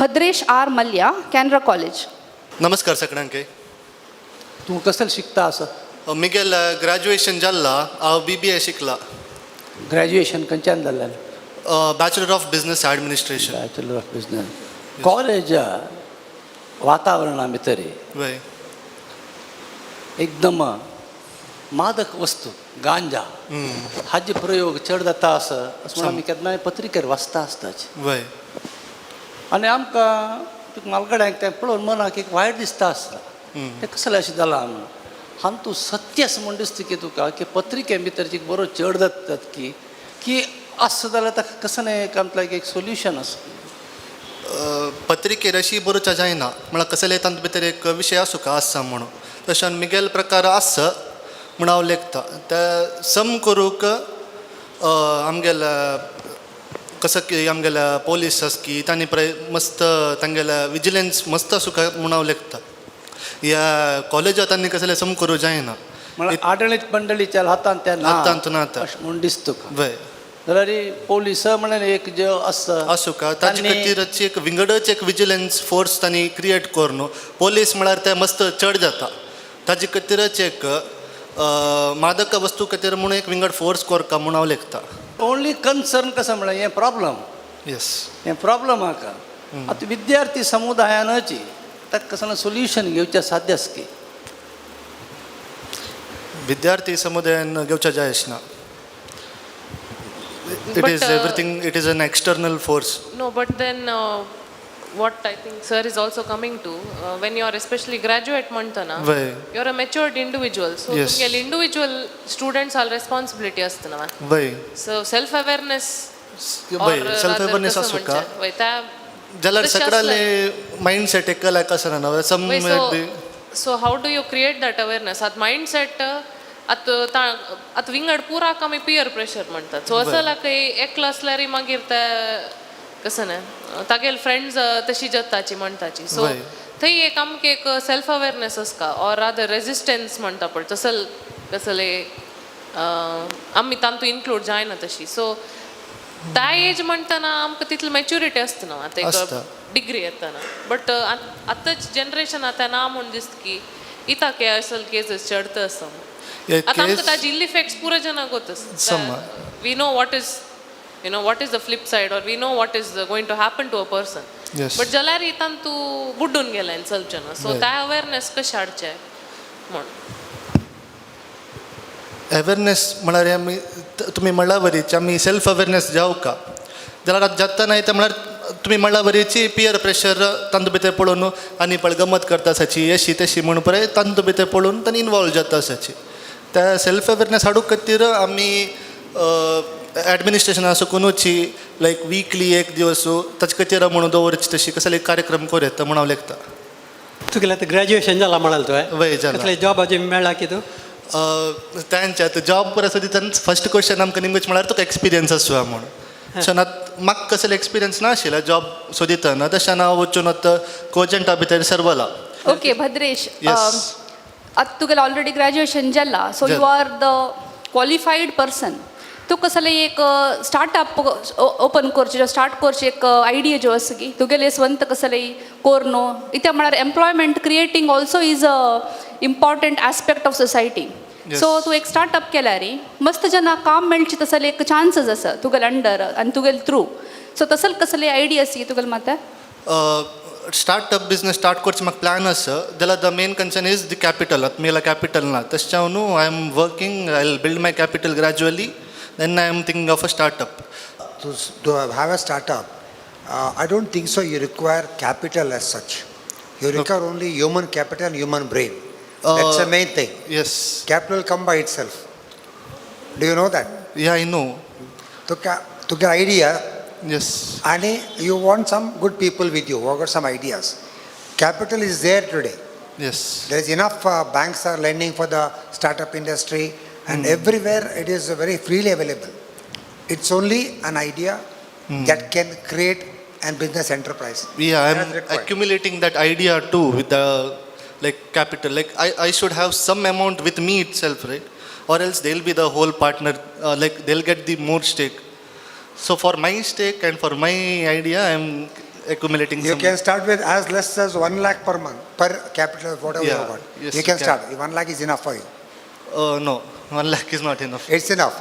Bhadresh R Mallya, Canara college. नमस्कार सगळ्यांक. तूं कसले शिकता असं? मिगेल ग्रॅज्युएशन जाल्ला, हांव BBA शिकला. ग्रॅज्युएशन खंयच्यान जाल्लें? Bachelor of business administration. Bachelor of business. College वातावरणा भितर वय एकदम मादक वस्तू गांजा हाचे प्रयोग चड जाता असं म्हणून आमी केन्नाय पत्रिकेर वाचता आसताच. वय आनी आमकां तुका मालगड्यांक तें पळोवन मनाक एक वायट दिसता आसता. तें कसलें अशें जालां म्हणून. आनी तूं सत्य असं म्हण दिसता की तुका की पत्रिके भितर बरो चड जातात की आसता जाल्यार ताका कसं एक आमकां एक सोल्युशन आसा. पत्रिकेर अशी बरोवचा जायना, म्हळ्यार कसले तांत भितर एक विशय आसूं का आसा म्हणून. तशें मिगेल प्रकार आसा म्हूण हांव लेखता. ते सम करूंक आमगेल कसं की आमगेल पोलीस आस की तांणी मस्त तांगेले विजिलन्स मस्त आसूं काय म्हूण हांव लेखता. ह्या कॉलेजांत तांणी कसले सम करूं जायना. म्हळ्यार आडळीत मंडळीच्या हातांत तें हातांत ना अशें म्हूण दिसता तुका. वय जाल्यार पोलीस म्हणून एक जो आसता आसूं का ताचे खातीर एक विंगडच एक विजिलन्स फोर्स तांणी क्रिएट कर न्हू. पोलीस म्हळ्यार ते मस्त चड जाता. ताजे खातीरच एक मादक वस्तू खातीर म्हणून एक विंगड फोर्स करता म्हूण हांव लेखता. ओन्ली कन्सर्न कसं म्हळ्यार हें प्रॉब्लम. येस. हें प्रॉब्लम हाका आतां विद्यार्थी समुदायानच ताका कसं सोल्युशन घेवचें साध्य आसा की विद्यार्थी समुदायान घेवचें जाय अशें ना. It is everything, it is an external force. No, but then what I think sir is also coming to, when you are especially graduate mantana, you are a matured individual. So yes. Individual students are responsibility astana. Why? So self awareness. Why? Self awareness asu ka? Why ta? Jalar sakrale mindset ekala kasana na. Some so how do you create that awareness? At mindset आता विंगड पुरा कमी peer pressure म्हणतात. So असं काही एकलो असल्यार मागीर ते कसं न्ही तागेल फ्रेंड्स तशी जताची म्हणटाची. सो थंय एक आमकां एक सेल्फ अवेरनेस आसता ऑर रादर रेजिस्टन्स म्हणटा पळय तसल कसले आमी तांतू इन्क्लूड जायना तशी. सो त्या एज म्हणटना आमकां तितली मॅच्युरिटी आसतना आतां एक डिग्री येतना. बट आतांच जनरेशन आतां ना म्हूण दिसता की इता के असल केसीस चढत आसा. आता आमकां ताजी इल्ली फॅक्ट्स पुरो जनाक गोतस. We know what is the flip side or we know what is going to happen to a person. But जाल्यार इतान तूं बुड्डून गेलाय चलचें. सो त्या अवेरनेस कशें हाडचें म्हण. अवेरनेस म्हळ्यार आमी तुमी म्हणला वरीच आमी सेल्फ अवेरनेस जावं का जाल्यार जाता नाही ते म्हळ्यार तुमी म्हणला वरीची पियर प्रेशर तांतू भितर पळोवन आनी पळय गमत करता आसाची अशी तशी म्हणून पळय तांतू भितर पळोवन तांणी इनवॉल्व जाता आसाची. त्या सेल्फ अवेरनेस हाडूंक खातीर आमी एडमिनिस्ट्रेशना सुकूनची लायक वीकली एक दिवस ताचे खातीर म्हणून दवरची तशी कसले कार्यक्रम करूं येता म्हूण हांव लेखता. तुगेलें आतां ग्रॅज्युएशन जालां म्हणाल तुवें. वय जालां. कसले जॉबाचे मेळ्ळा की तूं? तांच्यात जॉब पर आसा दिता फस्ट क्वेश्चन आमकां निमगेच म्हळ्यार तुका एक्सपिरियन्स आसा म्हणून. तशें म्हाका कसले एक्सपिरियन्स ना आशिल्लो जॉब सोदितना. तशें हांव वचून आतां कोजंटा भितर सरवला. ओके भद्रेश, आता तुगेलें ऑलरेडी ग्रॅज्युएशन जाल्ला. So you are the qualified person. तू कसले एक स्टार्टअप ओपन करचे स्टार्ट करचे एक आयडिया ज्यो आसा की तुगेले स्ವಂತ कसले कोर न्हू इथे म्हळ्यार employment creating also is a important aspect of society. So तू एक स्टार्टअप केल्यार मस्त जना काम मेळचे तसले एक चान्सेस आसा तुगेले अंडर आनी तुगेले थ्रू. सो तसल कसले आयडिया आसा तुगेले मात स्टार्टअप बिझनेस स्टार्ट करचे म्हाका प्लॅन आसा जाल्यार the main concern is the capital. आतां मेला कॅपिटल ना तशें हांव न्हू I am working I will build my capital gradually then I am thinking of a startup. To have a startup, I don't think so you require capital as such. You require only human capital and human brain. That's the main thing. Yes. Capital will come by itself. Do you know that? Yeah, I know. To get idea. Yes. And you want some good people with you who got some ideas. Capital is there today. Yes. There is enough banks are lending for the startup industry. And everywhere it is very freely available. It's only an idea that can create a business enterprise. Yeah, I am accumulating that idea too with the like capital. Like I should have some amount with me itself, right? Or else they'll be the whole partner. Like they'll get the more stake. So for my stake and for my idea, I am accumulating You some. can start with as less as 1 lakh per month, per capita, whatever you Yeah, got. yes, You you can can. start. 1 lakh is enough for you. No, 1 lakh is not enough. It's enough.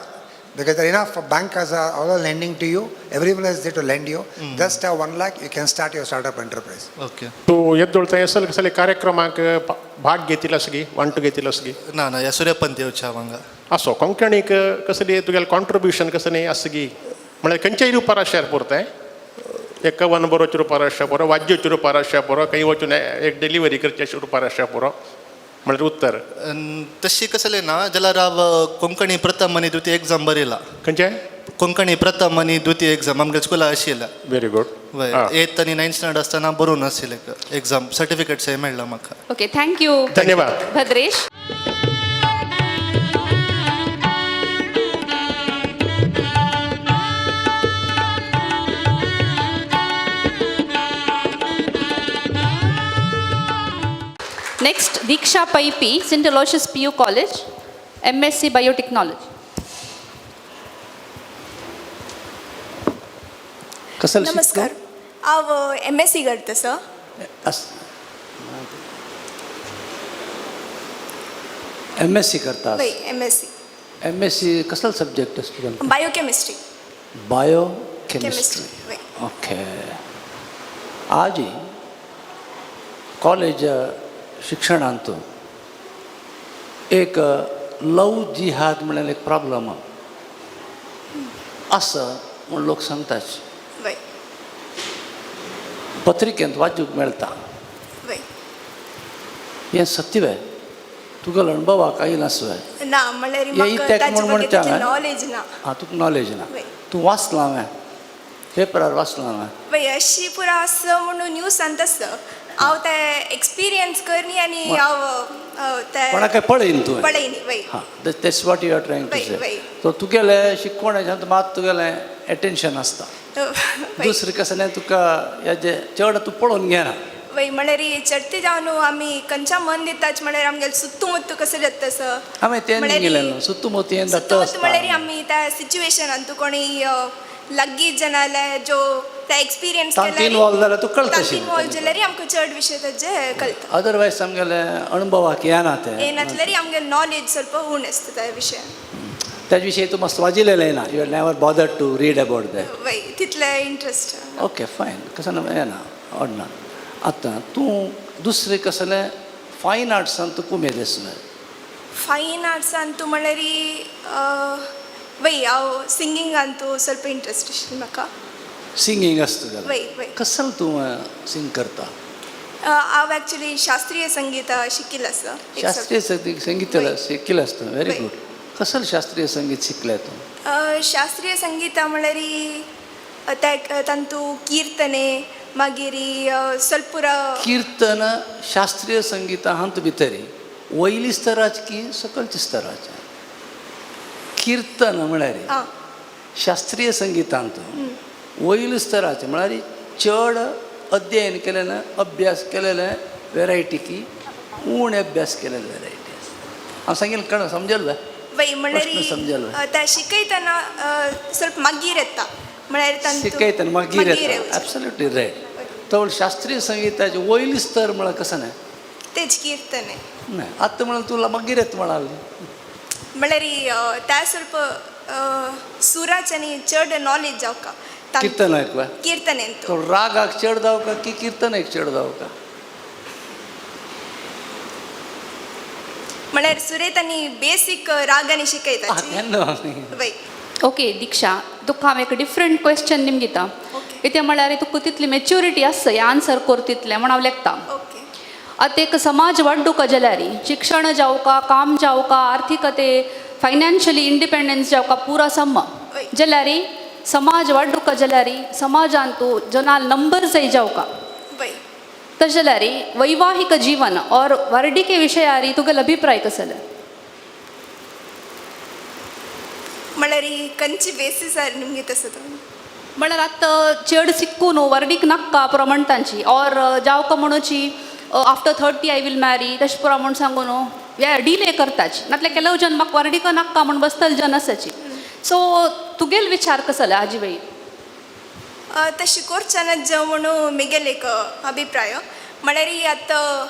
Because they're enough, bankers are all lending to you, everyone is there to lend you. Just have 1 lakh, you can start your startup enterprise. Okay. तू येद्दोळता असल कसले कार्यक्रमाक भाग घेतिला सगी वांटो घेतिला सगी ना ह्या सूर्यपंत येवच्या वांगा. असो कोंकणीक कसली तुगेलें कॉन्ट्रिब्युशन कसलें आसगी म्हळ्यार खंयच्याय रुपार आसल्यार पुरतें एक वन बरोवच्या रुपार आसच्या पुरो वाद्याच्या रुपार आसच्या पुरो खंय वचून एक डिलिव्हरी करच्या रुपार आसच्या पुरो म्हळ्यार उत्तर तशी कसले ना जाल्यार हांव कोंकणी प्रथम आनी द्वितीय एग्जाम बरयला. खंयचे कोंकणी प्रथम आनी द्वितीय एग्जाम आमच्या स्कुला आशिल्ल्या. व्हेरी गुड वय 8th आनी 9th स्टँडर्ड आसतना बरोवन आशिल्लें एग्जाम सर्टिफिकेट्सय मेळ्ळां म्हाका. ओके थँक्यू धन्यवाद Bhadresh. Next Diksha Paipi saint Aloysius PU college MSc biotechnology. कसं नमस्कार हांव MSc करता सर. MSc करता वय MSc MSc कसला subject student biochemistry bio chemistry chemistry वय. ओके आज कॉलेज शिक्षणांत एक लव जिहाद म्हणून एक प्रॉब्लम असं म्हूण लोक सांगतात वय पत्रिकेंत वाचूंक मेळटा वय हें सत्य वे तुगेलो अणभवाक आयला सवय ना म्हणल्यार हे म्हाका इत्याक ताचे म्हूण बद्दल म्हणटा तितलें हांवें. नॉलेज ना. हां तुका नॉलेज ना वय. तूं वाचलां हांवें पेपरार वाचलां हांवें वय अशी पुरा आसा म्हणून न्यूज सांगता आसता हांव ते एक्सपिरियन्स करनी आनी हांव ते कोणाक पळयन तुवें पळयनी वय. हां that's what you are trying to वय, से वय. सो तुगेलें शिकवण्याच्यात मात तुगेलें एटेन्शन आसता वय दुसरें कसलें तुका हेजें चड तूं पळोवन घेना वय म्हणल्यार चर्चे जावन आमी खंयच्या मन दिताच म्हणल्यार आमगेले सुत्तमुत्त कसो जाता सर. हांवें तें गेलें न्हू सुत्तमुत्त हें जाता सुत्तमुत्त म्हणल्यार आसता आमी त्या सिच्युएशनान तूं कोणी लागीं जाणा जाल्यार जो ते एक्सपिरियन्स तांत इनवॉल्व जाल्यार तूं कळटशी इनवॉल्व जाल्यार आमकां चड विशय ताजे कळटा. अदरवायज आमगेलें अणभवाक येना तें येनातल्यार आमगेलें नॉलेज ಸ್ವಲ್ಪ उण आसता त्या विशयान. त्याच विशयी तूं मस्त वाजिलेलें ना you are never bothered to read about that वय तितलें इंट्रस्ट. ओके फायन कसं येना ऑडना आतां तूं दुसरें कसलें फायन आर्ट्सान तुका उमेद आसलें फायन आर्ट्सान तूं म्हणल्यार वय हांव सिंगिंगान तूं ಸ್ವಲ್ಪ इंट्रस्ट आशिल्लें म्हाका. सिंगींग आसता जाल्यार वय वय कसलो तूं सिंग करता हांव एक्चुली शास्त्रीय संगीत शिकिल्लें आसा. शास्त्रीय संगीत वय. शिकिल्लें आसता व्हेरी वय. गुड कसलें शास्त्रीय संगीत शिकलें तूं शास्त्रीय संगीत म्हणल्यार तातूंत कीर्तने मागीर ಸ್ವಲ್ಪ कीर्तन शास्त्रीय संगीतांत भितर वयली स्तराचें की सकलच्या स्तराचें कीर्तन म्हळ्यार आं शास्त्रीय संगीतांत वयल्या स्तराचें म्हळ्यार चड अध्ययन केलेलें अभ्यास केलेलें वेरायटी की उण अभ्यास केलेले वेरायटी हांव सांगिल्लें कळ्ळें समजलें वय प्रश्न समजलो. म्हणल्यार ते शिकयतना ಸ್ವಲ್ಪ मागीर येता म्हणल्यार तांतूं शिकयतना मागीर येता येवचें. एब्सोल्युटली रायट तो शास्त्रीय संगीताचे वयली स्तर म्हळ्यार कसं न्हय तेच कीर्तने न्हय आतां म्हळ्यार तुला मागीर येता म्हणाली म्हणल्यार त्या ಸ್ವಲ್ಪ सुराचें आनी चड नॉलेज जावका कीर्तन ऐकवा कीर्तनेन तो रागाक चड जावका की कीर्तनेक चड जावका म्हळ्यार सुरेत आनी बेसीक रागांनी शिकयताची केन्ना वय. ओके दीक्षा तुका हांव एक डिफरंट क्वेश्चन निम दिता. ओके इथे म्हळ्यार तुका तितली मॅच्युरिटी आसता हे आन्सर कोर तितलें म्हण हांव लेखता. ओके आतां एक समाज वाडूंक जाल्यार शिक्षण जावका काम जावका आर्थीकते फायनान्शियली इंडिपेंडन्स जावका पुरा सम्म वय. जाल्यार समाज वाडूंक जाल्यार समाजान तूं जनाल नंबर जाय जावका वय. तशें जाल्यार वैवाहिक जीवन और वर्डिके विशयार तुगेलो अभिप्राय कसो जाल्यार म्हळ्यार खंयची बेसीसार निमगे तसो तो म्हळ्यार आतां चेड शिकून वर्डीक नाका पुरो म्हणटाची और जावका म्हणूची आफ्टर 30 आय वील मॅरी तशें पुरो म्हूण सांगून डिले करताची नातल्या केलो जन म्हाका वर्डीक नाका म्हूण बसतल जन आसाची. सो तुगेल विचार कसो जाल्यार हाजे वेळी तशी करच्यानच म्हणून म्हगेल एक अभिप्राय म्हळ्यार आतां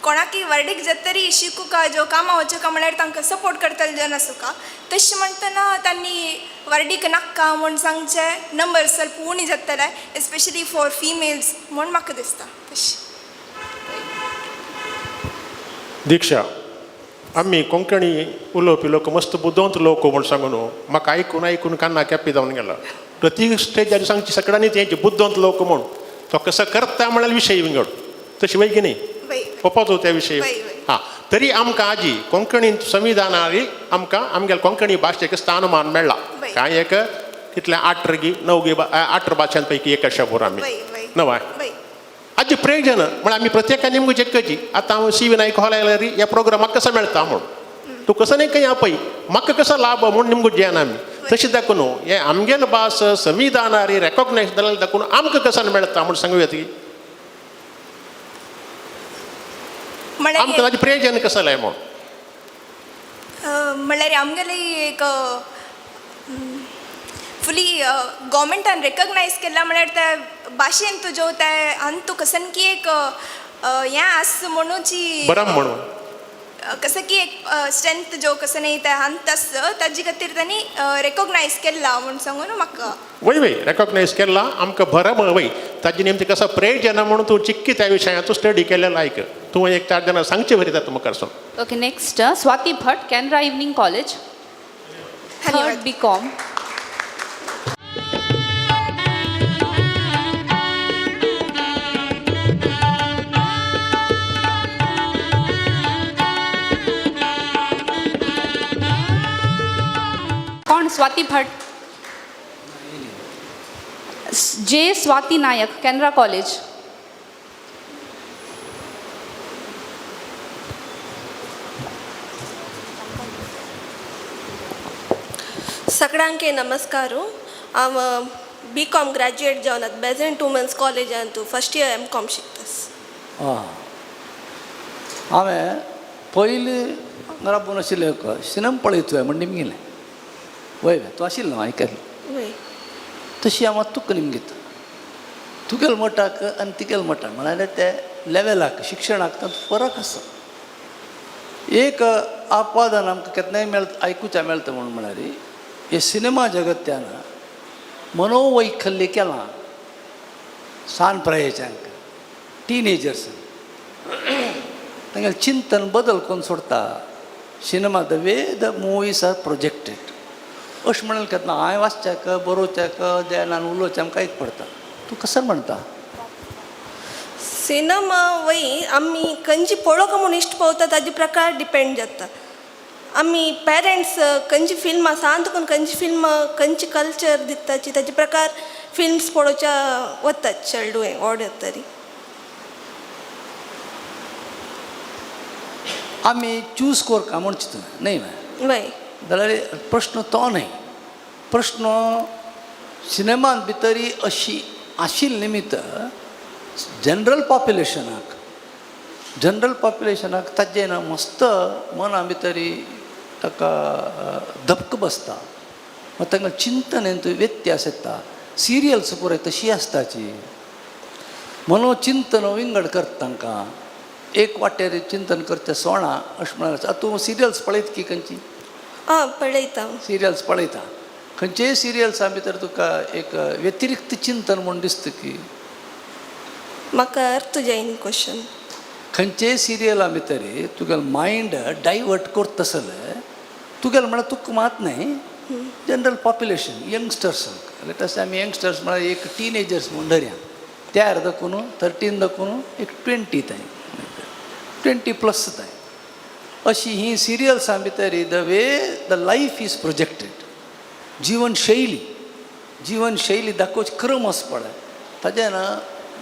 कोणाकी वर्डीक जर तरी शिकूका जो कामां वचूका म्हळ्यार तांकां सपोर्ट करतले जन आसूका तशें म्हणटना तांणी वर्डीक नाका म्हूण सांगचें नंबर ಸ್ವಲ್ಪ उणी जातले एस्पेशली फॉर फिमेल्स म्हूण म्हाका दिसता तशें. दिक्षा आम्ही कोंकणी उलोवपी लोक मस्त बुदवंत लोक म्हूण सांगून म्हाका आयकून आयकून कान्ना केप्पी जावन गेला प्रत्येक स्टेजार सांगची सगळ्यांनी तेंचे बुदवंत लोक म्हूण तो कसं करता म्हळ्यार विशय विंगड तशी वय की नाही पप्पाचो त्या विशयी हां तरी आमकां आजी कोंकणी संविधानारी आमकां आमगेल्या कोंकणी भाशेक स्थानमान मेळ्ळा कांय एक कितले 8 भाशां पैकी एक शब्द आमी नवा आजी प्रयोजन म्हळ्यार आमी प्रत्येकान निमगू जेकची आतां हांव सी नायक हॉलायलरी ह्या प्रोग्रामाक कसो मेळटा म्हूण तूं कसो नाही खंय आपय म्हाका कसो लाभ म्हूण निमगू जेन आमी तशें दाखोवन हे आमगेलो भास संविधानारी रेकॉग्नायज जाल्यार दाखोवन आमकां कसो मेळटा म्हूण सांगूया ती आमकां ताजें प्रयोजन कसो जालें म्हूण म्हळ्यार आमगेली एक फुली गव्हर्मेंटान रेकग्नायज केला म्हळ्यार त्या भाशेन तुज्यो त्या आनी तूं कसन की एक हें आस म्हणूची बरं म्हणून कसं की एक स्ट्रेंथ जो कसं नाही त्या अंत आसता ताजे खातीर तांणी रेकॉग्नायज केला म्हूण सांगून म्हाका वय वय रेकॉग्नायज केला आमकां बरं म्हण वय ताजें नेमकें कसो प्रयोजन म्हणून तूं चिक्की त्या विशयाचो स्टडी केलेलो लायक तूं एक 4 जाणां सांगचें बरें जाता मुखार सावन. Okay next Swati Bhat Canara evening college third BCom. कोण स्वाती भट जे स्वाती नायक कॅनरा कॉलेज. सगळ्यांके नमस्कारू हांव BCom ग्रॅज्युएट जावन आतां बेझंट वुमन्स कॉलेजान तूं फर्स्ट इयर MCom शिकतास. हांवें पयलीं राबून आशिल्लें सिनेमा पळयतोय म्हण निमगेलें वय तूं आशिल्लो आयकल्लें वय तशी हांव तुका निमगेता तुगेल मठाक आनी तिगेल मठाक म्हळ्यार त्या लेवलाक शिक्षणाक तातूंत फरक आसा. एक आपादन आमकां केन्नाय आयकुचें मेळटा म्हणून म्हळ्यार हे सिनेमा जगत्यान मनोवैकल्य केलां सान प्रायेच्यांक टिनेजर्सांक तांगेलें चिंतन बदल करून सोडता. Cinema the way the movies are projected अशें म्हणून केन्ना हांवें वाचच्याक बरोवच्याक देनान उलोवचें आमकां एक पडटा. तूं कसो म्हणटा सिनेमा वय आमी खंयची पळोवंक म्हणून इश्ट पळयता ताजे प्रकार डिपेंड जाता. आमी पेरंट्स खंयची फिल्मां सांत करून खंयची फिल्मां खंयची कल्चर दिताची ताजे प्रकार फिल्म्स पळोवच्या वतात चेडूं ऑर्डर तरी आमी चूज करता म्हूण चिंतना न्हय वय जाल्यार प्रश्न तो न्हय. प्रश्न सिनेमान भितरी अशी आशिल्ले निमित्त जनरल पॉप्युलेशनाक ताजें मस्त मना भितरी ताका धपक बसता वा तांकां चिंतन व्यत्यास येता. सिरियल्स पुराय तशी आसताची मनोचिंतन विंगड करता तांकां एक वाटेर चिंतन करचें सोणा अशें म्हणाल. तूं सिरियल्स पळयत की खंयची पळयता सिरियल्स पळयता खंयचेय सिरियल्सां भितर तुका एक व्यतिरिक्त चिंतन म्हूण दिसता की म्हाका अर्थ जायना क्वेश्चन. खंयचेय सिरियला भितर तुगेलो मायंड डायवर्ट करता आसले तुगेलो म्हळ्यार तुका मात न्हय जनरल पॉप्युलेशन यंगस्टर्सांक लेटस आमी यंगस्टर्स म्हळ्यार एक टिनेजर्स म्हूण धरया त्यार दाखोवन 13 दाखोवन एक 20 ताईं 20+ ताईं अशी ही सिरियल्सां भितर the way the life is projected जिवनशैली दाखोवची क्रम आसा पळय ताजें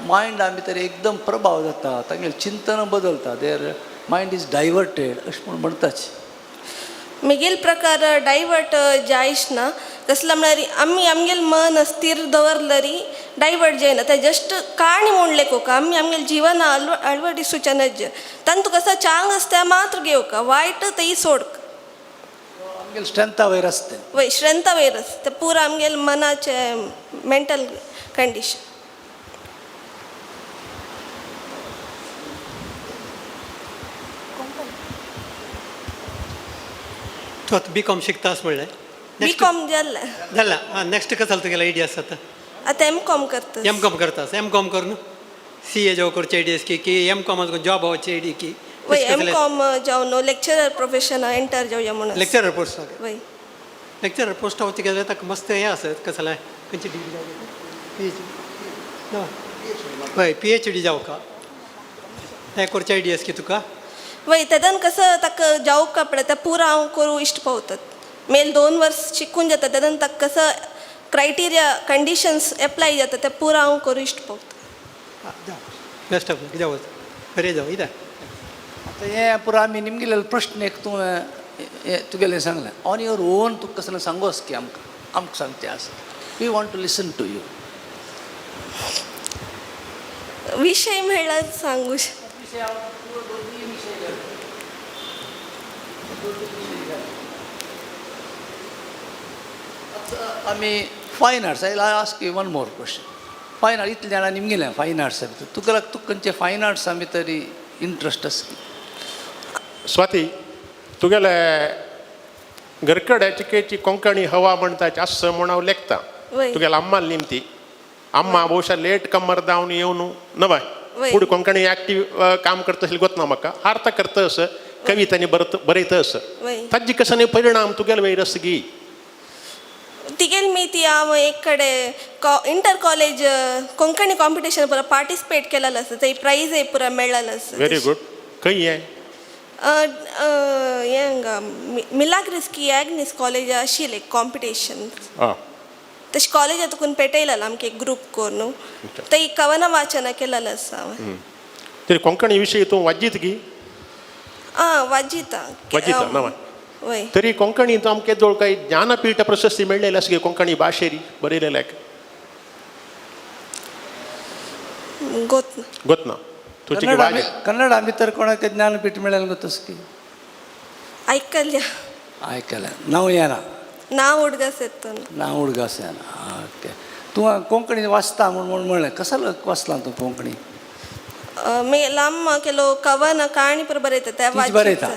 मायंडा भितर एकदम प्रभाव जाता तांगेलें चिंतन बदलता देर मायंड इज डायवर्टेड अशें म्हूण म्हणटाच. म्हगेल प्रकार डायवर्ट जायच ना कसला म्हळ्यार आमी आमगेलें मन स्थिर दवरल्यारी डायवर्ट जायना ते जस्ट काणी म्हूण लेखोवका आमी आमगेलें जिवन अळवडिसूचें नज तांतूं कसो चांग आसता मात्र घेवका वायट तेही सोडका. आमगेले स्ट्रेंथा वयर आसता वय श्रंथा वयर आसता ते पुरा आमगेले मनाचे मेंटल कंडिशन. तूं आतां बी कॉम शिकतास म्हणलें बी कॉम जाल्लें जाल्या हां नेक्स्ट कसं जालें तुगेले आयडिया आसा आतां आतां एम कॉम करता. एम कॉम करतास एम कॉम कर न्हू सी ए जावं करचे आयडियास की एम कॉम जॉब आवाचे आयडी की वय एम कॉम जावन लेक्चरर प्रोफेशन एंटर जावया म्हणून. लेक्चरर पोस्ट वय लेक्चरर पोस्ट वचचे गेल्यार ताका मस्त हें आसत कसं जालें खंयची डिग्री जावं हय PhD जावं हें करचे आयडियास की तुका वय तेदन कसं ताका जावंक पडटा तें पुरा हांव करूं इश्ट पावतात. मेल 2 वर्स शिकून जाता तेदन ताका कसं क्रायटेरिया कंडिशन्स एप्लाय जाता तें पुरा हांव करूं इश्ट पावता. बेस्ट ऑफ लक जावं बरें जावं इदा आतां हें पुरो आमी निमगेले प्रश्न एक तूं तुगेलें सांगलें ऑन युअर ओन तुका कसलें सांगोस की आमकां सांगचें आसा we want to listen to you. विशय म्हणल्यार सांगू आमी fine arts I ask you one more question fine art इतले जाणां निमगेलें फायन आर्ट्सा भितर तुका खंयचे फायन आर्ट्सा भितर इंट्रस्ट आसा. स्वाती तुगेले घरकडे चिकेची कोंकणी हवा म्हणटाची आस म्हूण हांव लेखता वय. तुगेले अम्माल निमती अम्मा बहुशा लेट कमर जावन येवन नवाय वय. फुडें कोंकणी एक्टीव काम करता आसली गोतना म्हाका अर्थ करतस कवितांनी बरयतस वय. ताजी कसं परिणाम तुगेले वयर आसगी तिगेल मी ती हांव एक कडेन इंटर कॉलेज कोंकणी कॉम्पिटिशन पुरा पार्टिसिपेट केलेलो आसा थंय प्रायजय पुरा मेळ्ळेलो आसा. व्हेरी गुड खंय हें हें हांगा मिलाग्रिस्की एग्नीस कॉलेज आशिल्लें कॉम्पिटिशन आं तशें कॉलेजांतून पेटयलेलो आमकां एक ग्रूप करून थंय कवना वाचना केलेलो आसा हांवें. तरी कोंकणी विशयी तूं वाजीत गी वाजिता नवा वय तरी कोंकणींत आमचे जवळ काही ज्ञानपीठ प्रशस्ती मेळलेली आसा गे कोंकणी भाशेरी बरयलेल्याक गोतना तुजी कन्नडा भितर कोणाक ज्ञानपीठ मेळ्ळेलें गोतस की आयकल्या आयकलें नांव येना नांव उडगास येता नांव उडगास येना ओके तूं कोंकणी वाचता म्हूण म्हणलें कसलो वाचला तूं कोंकणी लांब केलो कवन काणी पुरो बरयता त्या तीच बरयता?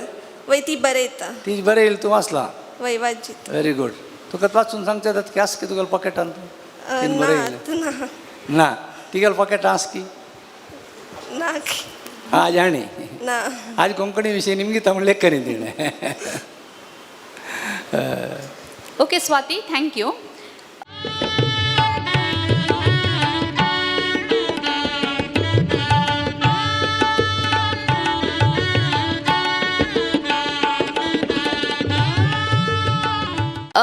वय ती बरयता ती बरयली तूं वाचला वय वाजीत व्हेरी गुड तुका वाचून सांगता की आस की तुगेल्या पॉकेटान तीन बरयलें ना ना तिगेल्या पॉकेटान आस की ना हाँ जाणी ना आज कोंकणी विशय निमगे तमिळ लेख करी तिणें okay Swati thank you.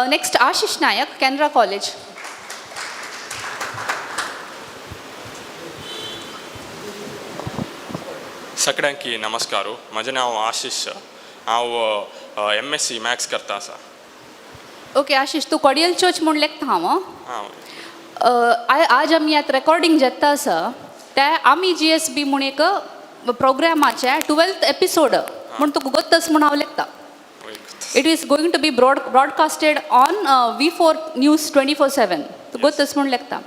Next Ashish Nayak Canara college. सगळ्यांकी नमस्कार म्हजें नांव आशिश हांव MSc मॅथ्स करता आसा. ओके आशिष तू कोडियल चर्च म्हूण लेखता हांव हांव आज आमी आतां रेकॉर्डिंग जेता आसा ते आमी GSB म्हूण एक प्रोग्रामाचे 12th एपिसोड म्हूण तुका गोत्तस म्हूण हांव लेखता. It is going to be broadcasted on V4 news 24/7 तू गोत्तस म्हूण लेखता.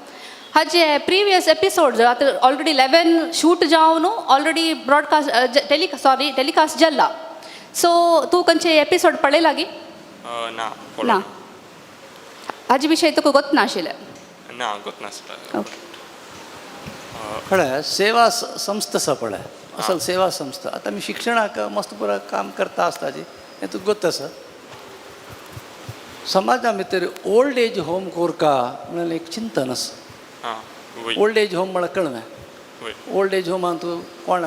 हाजे प्रिवियस एपिसोड आतां ऑलरेडी 11 शूट जावन ऑलरेडी टेलिकास्ट जाला. सो तूं खंयचे एपिसोड पळयला गी ना ना हाजे विशयी तुका गोत नाशिल्लें. ना गोतनासलें. ओके कळ्ळें सेवा संस्था आसा पळय असल सेवा संस्था आतां आमी शिक्षणाक मस्त पुरो काम करता आसताची हें तुका गोत आसा. समाजा भितर ओल्ड एज होम कोरका म्हणून एक चिंतन आसा. ओल्ड एज होम म्हळ्यार कळ्ळें ओल्ड एज होमान तूं कोण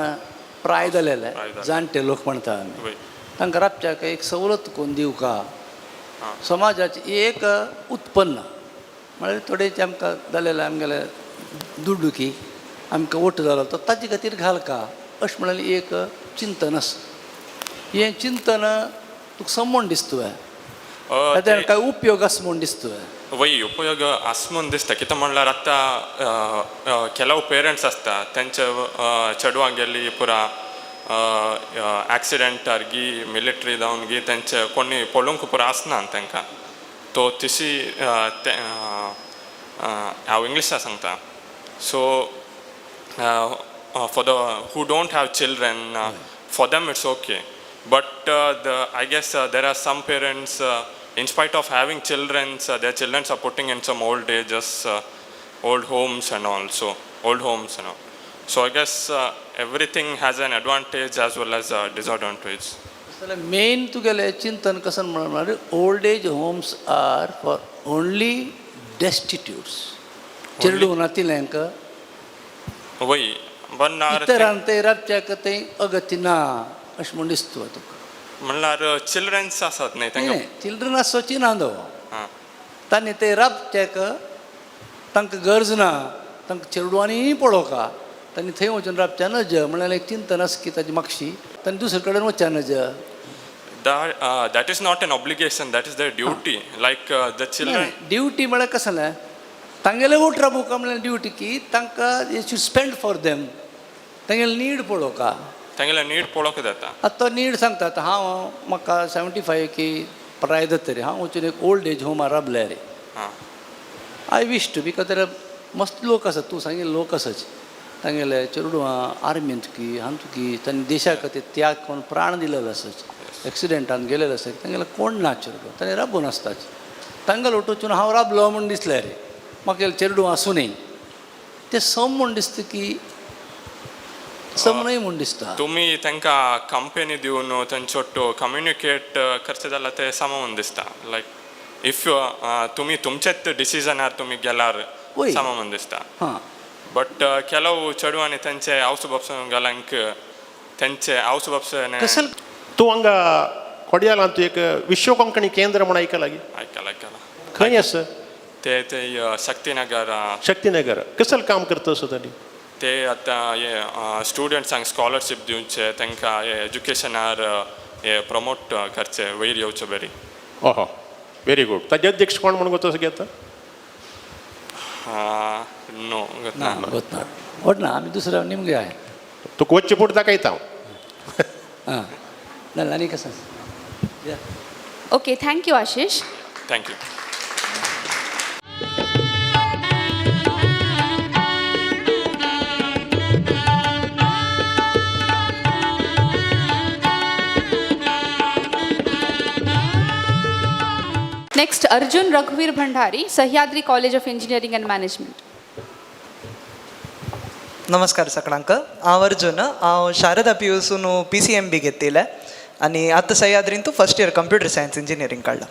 प्राय जालेले जाणटे लोक म्हणटा आमी तांकां राबच्याक एक सवलत कोण दिवका समाजाचें एक उत्पन्न म्हळ्यार थोडे आमकां जालेले आमगेले दुडुकी आमकां वोट जालो तो ताजे खातीर घालका अशें म्हळ्यार एक चिंतन आसा. हें चिंतन तुका समोण दिसता ताचेर कांय उपयोग आसा म्हूण दिसता. वय उपयोग आस म्हूण दिसता कित्याक म्हणल्यार आतां केलो पेरंट्स आसता तेंच्या चेडवांक गेल्ली पुरा ॲक्सिडेंटारगी मिलिटरी जावनगी तेंचे कोणी पळोवंक पुरो आसना तांकां तो तशी हांव इंग्लिशां सांगता so for the who don't have children for them it's okay but I guess there are some parents in spite of having children their children are putting in some old ages old homes and also old homes and all so I guess everything has an advantage as well as a disadvantage मेन तुगेलें चिंतन कसं म्हणणार old age homes are for only destitutes चेडू नातिल्यांक वय इतरांत राबच्याक तें अगत्य ना अशें म्हूण दिसता तुका म्हणल्यार चिल्ड्रन्स आसात न्ही तांकां चिल्ड्रन आसोची ना दो हां तांणी ते राबच्याक तांकां गरज ना तांकां चेडवांनी पळोवका तांणी थंय वचून राबच्या नज म्हळ्यार एक चिंतन आसा की ताची मागशी तांणी दुसरे कडेन वचच्या नज that is not an obligation that is their duty like the children duty म्हळ्यार कसं जालें तांगेले वोट राबोवका म्हळ्यार ड्युटी की तांकां you should spend for them तांगेले नीड पळोवका तांगेले नीड पळोवंक जाता आतां तो नीड सांगता आतां हांव म्हाका 75 की प्राय जाता रे हांव वचून एक ओल्ड एज होमार राबलें रे हां आय विश टू बिकॉज तर मस्त लोक आसात तूं सांगिल्ले लोक आसात तांगेले चेडवां आर्मींत की हांतुकी तांणी देशा खातीर त्याग करून प्राण दिलेलो आसात एक्सिडेंटान गेलेलो आसा तांगेलो कोण ना चेडूं ताणें राबून आसताच तांगेलो वचून हांव राबलो म्हूण दिसलें रे म्हाका चेडूं आसूनय तें सम म्हूण दिसता की सम न्हय म्हूण दिसता तुमी तांकां कंपनी दिवन तांचो कम्युनिकेट करचें जाल्यार तें सम म्हूण दिसता लायक इफ तुमी तुमचेच डिसिजनार तुमी गेल्यार सम म्हूण दिसता हां बट ಕೆಲವು चेडवांनी तेंचे आवस बापस गेल्यांक तेंचे आवस बापस तूं हांगा कोडयालांत एक विश्व कोंकणी केंद्र म्हूण आयकलां गी आयकला खंय आसा ते शक्तीनगर शक्तीनगर कसलं काम करता असो ताणी ते आतां हे स्टुडंट्सांक स्कॉलरशीप दिवचे तांकां हे एज्युकेशनार हे प्रमोट करचे वयर येवचे बरी ओहो व्हेरी गुड ताजे अध्यक्ष कोण म्हणून गोत घेता नो ना वच ना आमी दुसरो निमगे आहे तुका वच्चे पुट दाखयता हांव हां ना आनी कसं okay thank you Ashish thank you next Arjun रघुवीर Bhandari Sahyadri college of engineering and management नमस्कार सगळ्यांक हांव अर्जुन हांव शारदा पीयूसून PCMB घेतिल्लें आनी आतां सह्याद्रीन तूं first year computer science engineering काडलां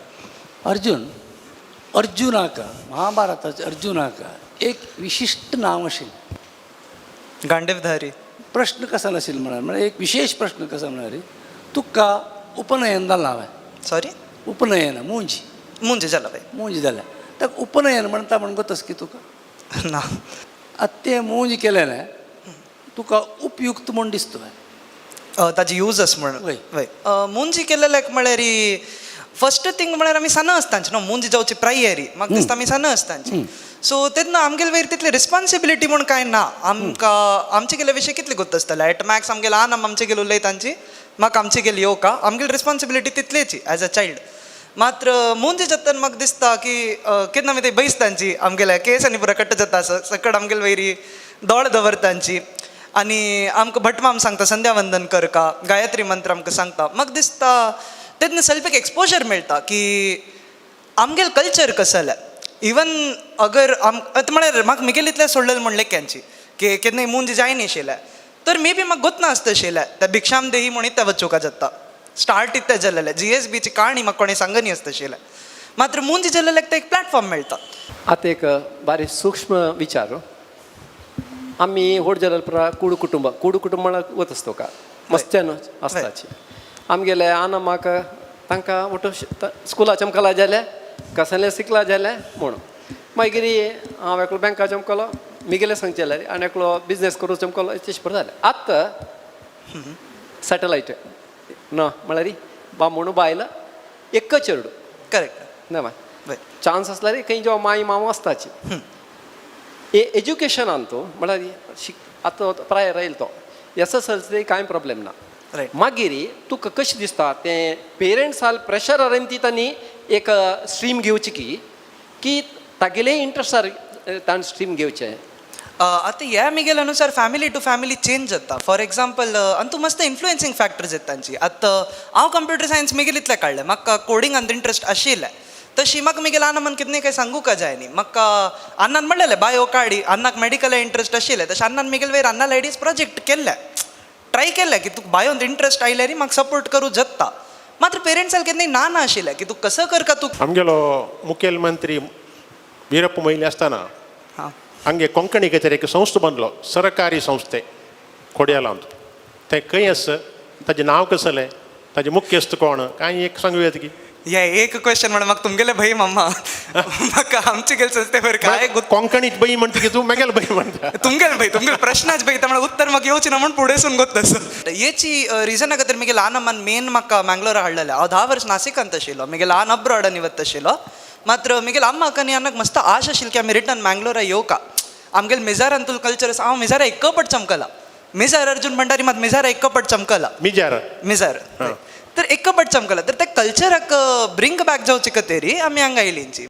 अर्जुनाक महाभारताच्या अर्जुनाक एक विशिश्ट नांव आशिल्लें गांडीवधारी प्रश्न कसा नाशिल्लो म्हळ्यार एक विशेष प्रश्न कसा म्हळ्यार तुका उपनयन जालां हांवें सॉरी उपनयन मुंज जाला बाय मुंज जाल्या ताका उपनयन म्हणटा म्हण गोतस की तुका ना आतां तें मुंज केलेलें तुका उपयुक्त म्हूण दिसता ताजी यूजस म्हण वय. वय मुंजी केलेले म्हळ्यार फर्स्ट थिंग म्हळ्यार आमी सान आसतांची न्हू मुंजी जावची प्रायरी म्हाका दिसता आमी सान आसतांची सो तेन्ना आमगेले वयर तितली रिस्पॉन्सिबिलिटी म्हूण कांय ना आमकां आमचे गेले विशय कितले गोत आसतले एट मॅक्स आमगेले आमचे गेले उलयतांची म्हाका आमचे गेली येवका आमगेली रिस्पॉन्सिबिलिटी तितलेची एज अ चायल्ड मात्र मुंजी जाताना म्हाका दिसता की केन्ना आमी ते बयसतांची आमगेल्या केसांनी पुरो कट्ट जाता सकट आमगेले वयरी दोळ दवरतांची आनी आमकां भटमाम सांगता संध्यावंदन करका गायत्री मंत्र आमकां सांगता म्हाका दिसता तेन्ना सेल्फ एक एक्सपोजर मेळटा की आमगेलो कल्चर कसो जाल्या इवन अगर म्हळ्यार म्हाका मिगेलीतल्या सोडलेलें म्हणलें केंची की केन्नाय मुंजी जायना आशिल्लें तर मे बी म्हाका गोतना आसता आशिल्लें त्या भिक्षाम देही म्हणून त्या वचूंका जाता स्टार्ट इतलें जाल्लेलें GSBची काणी म्हाका कोणें सांगनी आसता आशिल्लें मात्र मुंजी जाल्लेल्याक ते एक प्लॅटफॉर्म मेळटा आतां एक बारीक सूक्ष्म विचार आमी व्हड जाल्या पुरा कूड कुटुंब म्हळ्यार वत आसता तुका मस्त्यान आसताची आमगेले आनमाक तांकां वोटो स्कुलाचे अमकां जाले कसले शिकला जाले म्हूण मागीर हांव एकलो बँकाचे अमकलो मिगेले सांगचे जाल्यार आनी एकलो बिजनेस करूचे अमकलो तेश बरें जालें आतां सॅटेलायट ना म्हळ्यार बामूण बायल एक चेडूं करेक्ट ना माय चान्स आसल्यार खंय जेवा माई मामा आसताची एज्युकेशनान तूं म्हळ्यार आतां प्राय राहील तो SSLC कांय प्रॉब्लेम ना Right. मागीर तुका कशें दिसता तें पेरंट्स हाल प्रेशर हाडून ती तांणी एक स्ट्रीम घेवची की तागेले इंट्रस्टार ताणें स्ट्रीम घेवचें आता ह्या मिगेल्यानुसार फॅमिली टू फॅमिली चेंज जाता फॉर एक्झाम्पल आणि तू मस्त इन्फ्लुएन्सिंग फॅक्टर्स आहेत तांची आतां हांव कंप्युटर सायन्स मिगेल इतलें काडलें म्हाका कोडिंगांत इंट्रस्ट आशिल्लें तशी म्हाका मिगेल आनंद कितने काही सांगू का जाय न्ही म्हाका अन्नान म्हणलेलें बायो काडी अन्नाक मेडिकल इंट्रस्ट आशिल्लें तशें अन्नान मिगेल वयर अन्ना लेडीज प्रोजेक्ट केल्ले ट्राय केल्लें की तुका बायोंत इंट्रस्ट आयल्यार म्हाका सपोर्ट करूं जाता मात्र पेरेंट्साल केन्ना ना आशिल्लें की तू कसं कर का तू आमगेलो मुखेलमंत्री वीरप्प मोइली आसतना हां हंगे कोंकणी खंयतरी एक संस्था बांदलो सरकारी संस्थे खोडयालांत तें खंय आसा ताजें नांव कसलें ताजें मुख्यस्त कोण कांय एक सांगूं येता की या एक क्वेश्चन म्हणून म्हाका तुमगेले भंय मम्मा म्हाका आमचे गेले संस्थे वयर काय कोंकणीत बाई म्हणटा की तूं मेगेल बाई म्हणटा तुमगेले प्रश्नाच भंय त्यामुळे उत्तर म्हाका येवचें ना म्हणून फुडें सून गोत तसं हेची रिजना खातीर म्हगे ल्हान अम्मान मेन म्हाका मँगलोरा हाडलेलें हांव 10 वर्स नासिकांत आशिल्लो म्हगे ल्हान अब्रॉडांनी वता आशिल्लो मात्र म्हगे अम्माक आनी अन्नाक मस्त आश आशिल्ली की आमी रिटर्न मँगलोरा येवका आमगेल मिजारान तुला कल्चर आसा हांव मिजारा एक पट चमकला मिजार अर्जुन भंडारी मात मिजारा एक पट चमकला मिजार तर एक पट चमकला तर त्या कल्चराक ब्रिंग बॅक जावची खातीर आमी हांगा आयलींची